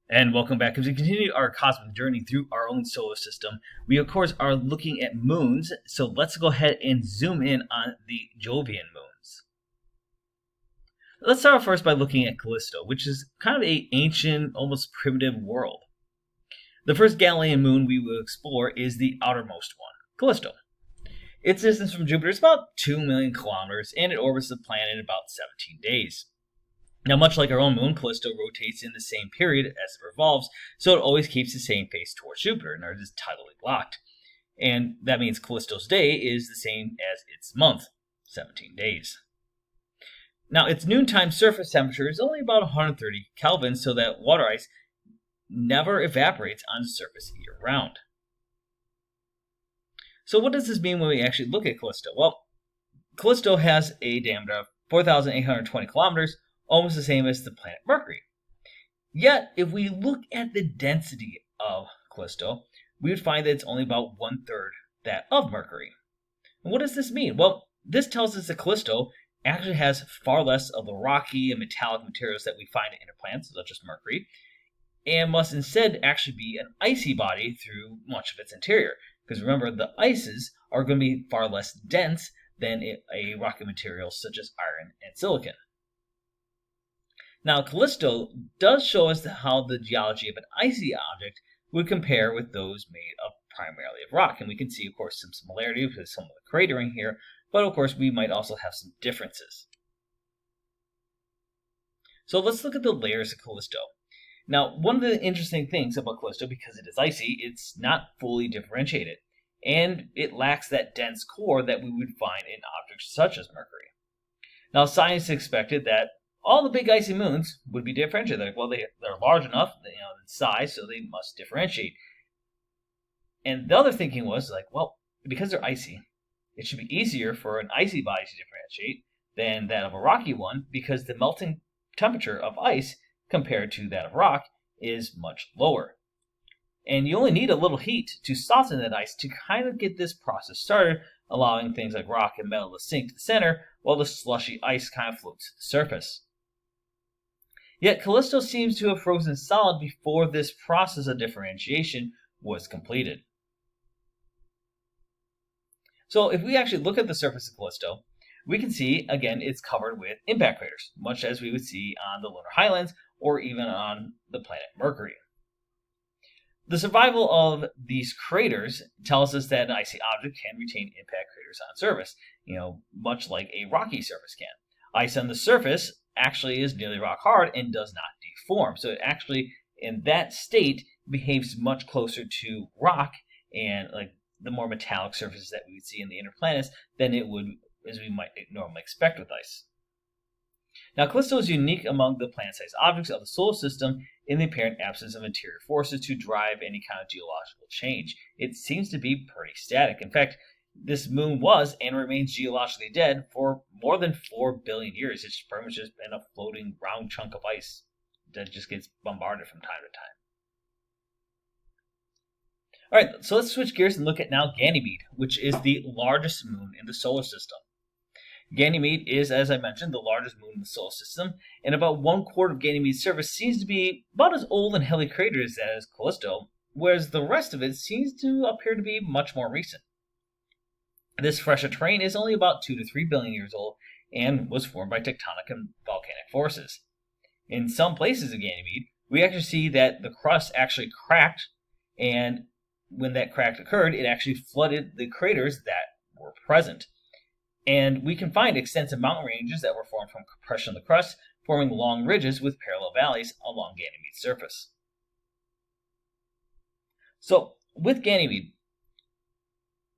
And welcome back. As we continue our cosmic journey through our own solar system, we of course are looking at moons. So let's go ahead and zoom in on the Jovian moons. Let's start off first by looking at Callisto, which is kind of an ancient, almost primitive world. The first Galilean moon we will explore is the outermost one, Callisto. Its distance from Jupiter is about 2 million kilometers, and it orbits the planet in about 17 days. Now, much like our own moon, Callisto rotates in the same period as it revolves, so it always keeps the same face towards Jupiter, and ours is tidally locked. And that means Callisto's day is the same as its month, 17 days. Now, its noontime surface temperature is only about 130 Kelvin, so that water ice never evaporates on the surface year-round. So what does this mean when we actually look at Callisto? Well, Callisto has a diameter of 4,820 kilometers, almost the same as the planet Mercury. Yet, if we look at the density of Callisto, we would find that it's only about 1/3 that of Mercury. And what does this mean? Well, this tells us that Callisto actually has far less of the rocky and metallic materials that we find in inner planets, such as Mercury, and must instead actually be an icy body through much of its interior. Because remember, the ices are going to be far less dense than a rocky material such as iron and silicon. Now, Callisto does show us how the geology of an icy object would compare with those made of primarily of rock. And we can see, of course, some similarity with some of the cratering here, but of course, we might also have some differences. So let's look at the layers of Callisto. Now, one of the interesting things about Callisto, because it is icy, it's not fully differentiated, and it lacks that dense core that we would find in objects such as Mercury. Now, scientists expected that all the big icy moons would be differentiated. Like, well, they're large enough, in size, so they must differentiate. And the other thinking was like, well, because they're icy, it should be easier for an icy body to differentiate than that of a rocky one, because the melting temperature of ice compared to that of rock is much lower. And you only need a little heat to soften that ice to kind of get this process started, allowing things like rock and metal to sink to the center, while the slushy ice kind of floats to the surface. Yet Callisto seems to have frozen solid before this process of differentiation was completed. So if we actually look at the surface of Callisto, we can see, again, it's covered with impact craters, much as we would see on the lunar highlands or even on the planet Mercury. The survival of these craters tells us that an icy object can retain impact craters on surface, much like a rocky surface can. Ice on the surface actually is nearly rock hard and does not deform. So it actually, in that state, behaves much closer to rock and like the more metallic surfaces that we would see in the inner planets than it would, as we might normally expect with ice. Now, Callisto is unique among the planet-sized objects of the solar system in the apparent absence of interior forces to drive any kind of geological change. It seems to be pretty static. In fact, this moon was and remains geologically dead for more than 4 billion years. It's pretty much just been a floating round chunk of ice that just gets bombarded from time to time. All right, so let's switch gears and look at now Ganymede, which is the largest moon in the solar system. Ganymede is, as I mentioned, the largest moon in the solar system, and about 1/4 of Ganymede's surface seems to be about as old and heavily cratered as Callisto, whereas the rest of it seems to appear to be much more recent. This fresher terrain is only about 2 to 3 billion years old and was formed by tectonic and volcanic forces. In some places of Ganymede, we actually see that the crust actually cracked, and when that crack occurred, it actually flooded the craters that were present. And we can find extensive mountain ranges that were formed from compression of the crust, forming long ridges with parallel valleys along Ganymede's surface. So, with Ganymede,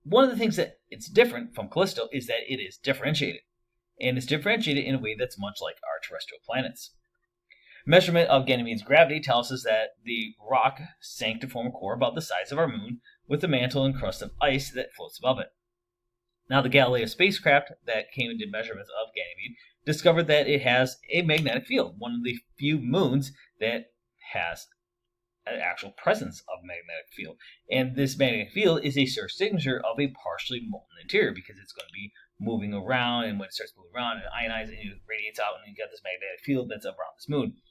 one of the things that it's different from Callisto is that it is differentiated. And it's differentiated in a way that's much like our terrestrial planets. Measurement of Ganymede's gravity tells us that the rock sank to form a core about the size of our moon, with a mantle and crust of ice that floats above it. Now, the Galileo spacecraft that came and did measurements of Ganymede discovered that it has a magnetic field, one of the few moons that has an actual presence of magnetic field. And this magnetic field is a sure signature of a partially molten interior, because it's going to be moving around, and when it starts moving around, it ionizes and it radiates out, and you get this magnetic field that's around this moon.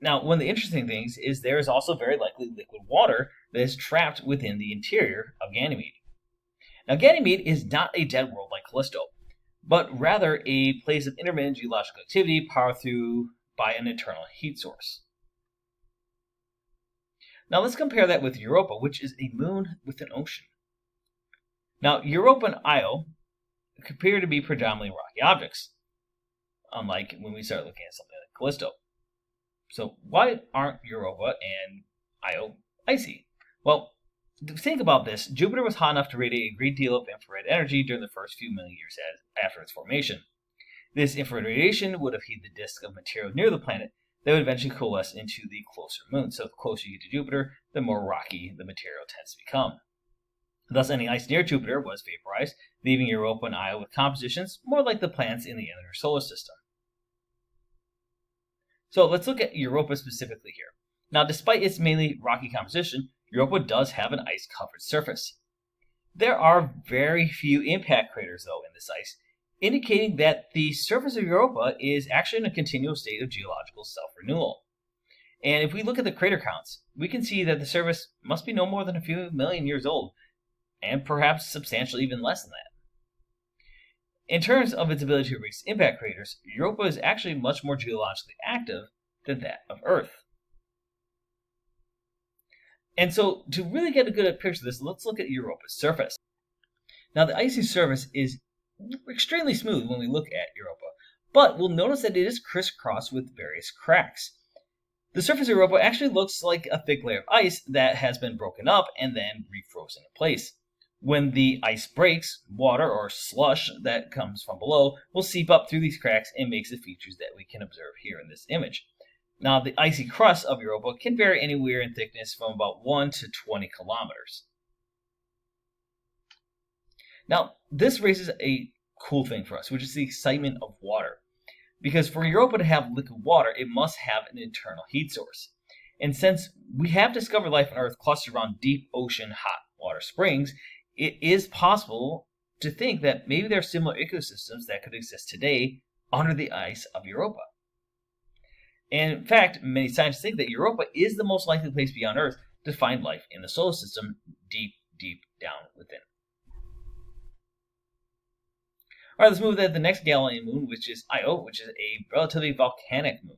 Now, one of the interesting things is there is also very likely liquid water that is trapped within the interior of Ganymede. Now, Ganymede is not a dead world like Callisto, but rather a place of intermittent geological activity powered through by an internal heat source. Now, let's compare that with Europa, which is a moon with an ocean. Now, Europa and Io appear to be predominantly rocky objects, unlike when we start looking at something like Callisto. So why aren't Europa and Io icy? Well, think about this. Jupiter was hot enough to radiate a great deal of infrared energy during the first few million years after its formation. This infrared radiation would have heated the disk of material near the planet that would eventually coalesce into the closer moon. So the closer you get to Jupiter, the more rocky the material tends to become. Thus, any ice near Jupiter was vaporized, leaving Europa and Io with compositions more like the planets in the inner solar system. So let's look at Europa specifically here. Now, despite its mainly rocky composition, Europa does have an ice-covered surface. There are very few impact craters, though, in this ice, indicating that the surface of Europa is actually in a continual state of geological self-renewal. And if we look at the crater counts, we can see that the surface must be no more than a few million years old, and perhaps substantially even less than that. In terms of its ability to erase impact craters, Europa is actually much more geologically active than that of Earth. And so, to really get a good picture of this, let's look at Europa's surface. Now, the icy surface is extremely smooth when we look at Europa, but we'll notice that it is crisscrossed with various cracks. The surface of Europa actually looks like a thick layer of ice that has been broken up and then refrozen in place. When the ice breaks, water or slush that comes from below will seep up through these cracks and makes the features that we can observe here in this image. Now, the icy crust of Europa can vary anywhere in thickness from about 1 to 20 kilometers. Now, this raises a cool thing for us, which is the excitement of water. Because for Europa to have liquid water, it must have an internal heat source. And since we have discovered life on Earth clustered around deep ocean hot water springs, it is possible to think that maybe there are similar ecosystems that could exist today under the ice of Europa. And in fact, many scientists think that Europa is the most likely place beyond Earth to find life in the solar system deep, deep down within. All right, let's move to the next Galilean moon, which is Io, which is a relatively volcanic moon.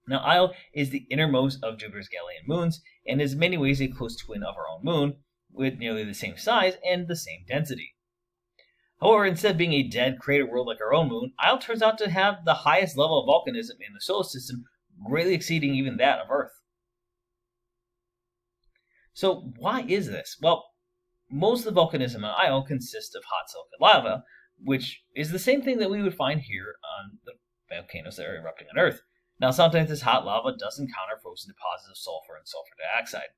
Now, Io is the innermost of Jupiter's Galilean moons and is in many ways a close twin of our own moon, with nearly the same size and the same density. However, instead of being a dead crater world like our own moon, Io turns out to have the highest level of volcanism in the solar system, greatly exceeding even that of Earth. So why is this? Well, most of the volcanism on Io consists of hot silicate lava, which is the same thing that we would find here on the volcanoes that are erupting on Earth. Now, sometimes this hot lava does encounter frozen deposits of sulfur and sulfur dioxide.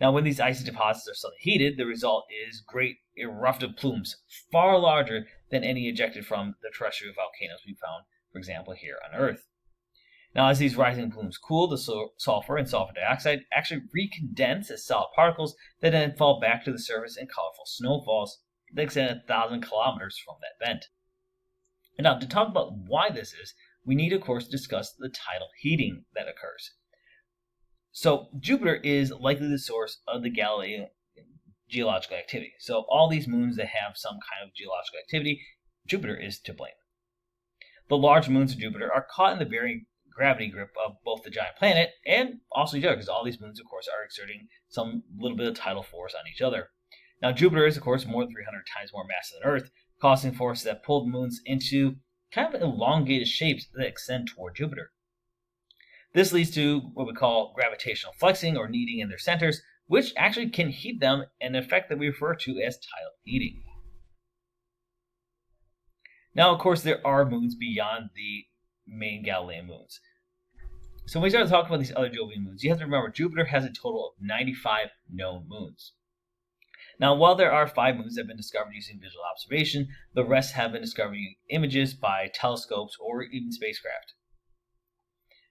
Now, when these icy deposits are suddenly heated, the result is great eruptive plumes, far larger than any ejected from the terrestrial volcanoes we found, for example, here on Earth. Now, as these rising plumes cool, the sulfur and sulfur dioxide actually recondense as solid particles that then fall back to the surface in colorful snowfalls that extend 1,000 kilometers from that vent. And now, to talk about why this is, we need, of course, to discuss the tidal heating that occurs. So, Jupiter is likely the source of the Galilean geological activity. So, of all these moons that have some kind of geological activity, Jupiter is to blame. The large moons of Jupiter are caught in the varying gravity grip of both the giant planet and also each other, because all these moons, of course, are exerting some little bit of tidal force on each other. Now, Jupiter is, of course, more than 300 times more massive than Earth, causing forces that pull the moons into kind of elongated shapes that extend toward Jupiter. This leads to what we call gravitational flexing or kneading in their centers, which actually can heat them, an effect that we refer to as tidal heating. Now, of course, there are moons beyond the main Galilean moons. So when we start to talk about these other Jovian moons, you have to remember Jupiter has a total of 95 known moons. Now, while there are 5 moons that have been discovered using visual observation, the rest have been discovered using images by telescopes or even spacecraft.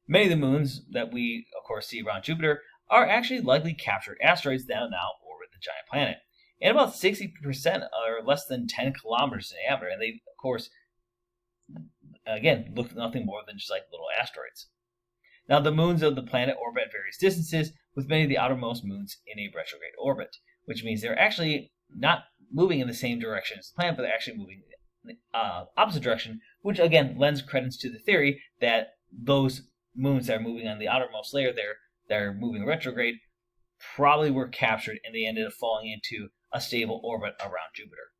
Many of the moons that we, of course, see around Jupiter are actually likely captured asteroids that now orbit the giant planet. And about 60% are less than 10 kilometers in diameter, and they, of course, again, look nothing more than just like little asteroids. Now, the moons of the planet orbit at various distances, with many of the outermost moons in a retrograde orbit, which means they're actually not moving in the same direction as the planet, but they're actually moving in the opposite direction, which again lends credence to the theory that those moons that are moving on the outermost layer there, that are moving retrograde, probably were captured and they ended up falling into a stable orbit around Jupiter.